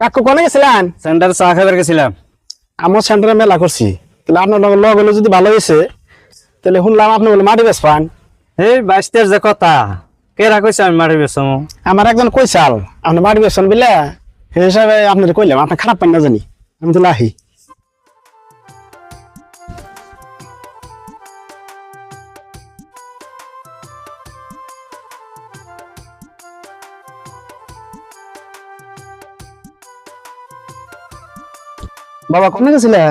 কাকু কোনে গেছিলেন? সেন্টার চা খাবার গেছিলাম। আমার সেন্টারে মেলা করছি, তাহলে আপনার লগ হলে যদি ভালো হয়েছে তাহলে শুনলাম আপনি বলে মাটি বেচপান। এই বাইশটার যে কথা কেরা কইছে আমি মারি বেসম। আমার একজন কইসাল আপনি মাটি বেচছেন বুঝলে, সেই হিসাবে আপনার কইলাম। আপনি খারাপ পান না জানি, আমি তো লাহি। বাবা কোনে গেছিলে?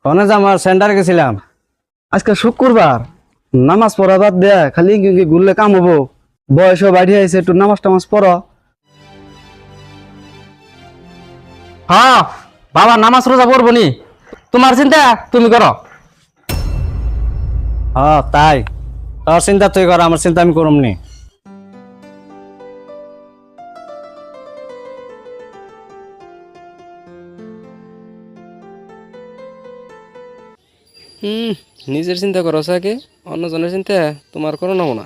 কোনে যে আমার সেন্টার গেছিলাম। আজকে শুক্রবার, নামাজ পড়া বাদ দেয়া খালি ইঙ্গি ঘুরলে কাম হবো। বয়সও বাড়ি আইছে, একটু নামাজ টামাজ পড়ো। হ্যাঁ বাবা, নামাজ রোজা পড়বো নি, তোমার চিন্তা তুমি করো। হ্যাঁ তাই, তোর চিন্তা তুই কর, আমার চিন্তা আমি করুম নি। নিজের চিন্তা করো আগে, অন্যজনের চিন্তা তোমার করো না মনে।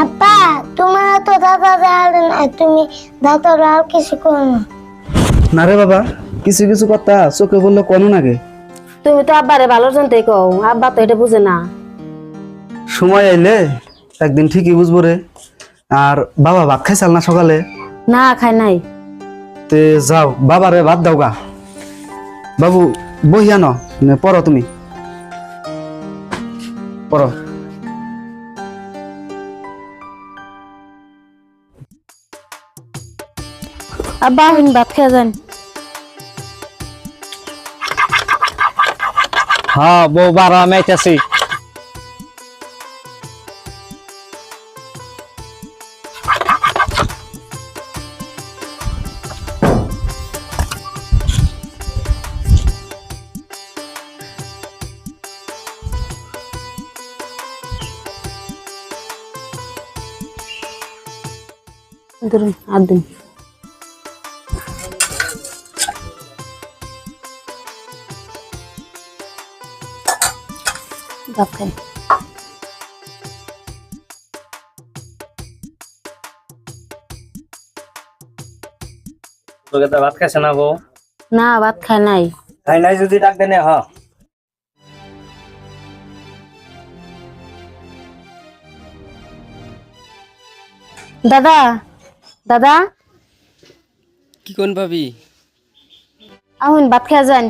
আপা তোমার তো দাদা না, তুমি দাদা আর কিছু করো না। না রে বাবা, কিছু কিছু কথা চোখে বললে কোনো নাগে। তুমি তো আব্বারে ভালো জানতে কও, আব্বা তো এটা বুঝে না। সময় আইলে একদিন ঠিকই বুঝবো রে। আর বাবা ভাত খাইছাল না সকালে? না খাই নাই। তে যাও বাবারে ভাত দাও গা। বাবু বহিয়া ন, পড়ো তুমি পড়ো। আব্বা হিন ভাত খেয়ে যান। হ্যাঁ বউ বারো আমি আইতাছি। ধরুন আর দিন। ভাত খাই। তোকে তো ভাত খাইছে না বউ? না ভাত খাই নাই। খাই নাই যদি ডাক দেনে। হ দাদা, দাদা কি কোন ভাবি? আহুন ভাত খেয়ে যান।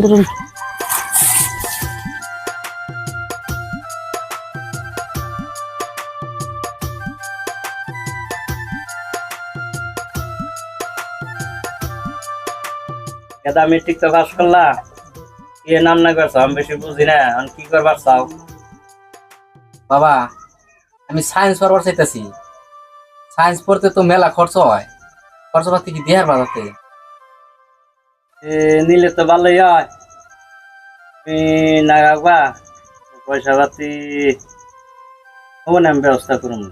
ধরুন। এটা মেট্রিক তো পাস করলা, কি নাম না করছো আমি বেশি বুঝি না। আমি কি করবার চাও? বাবা আমি সায়েন্স পড়বার চাইতেছি। সায়েন্স পড়তে তো মেলা খরচ হয়, খরচ পাতি কি দেহার বাজাতে? নিলে তো ভালোই হয়। তুমি না রাখবা পয়সা পাতি, আমি ব্যবস্থা করুন।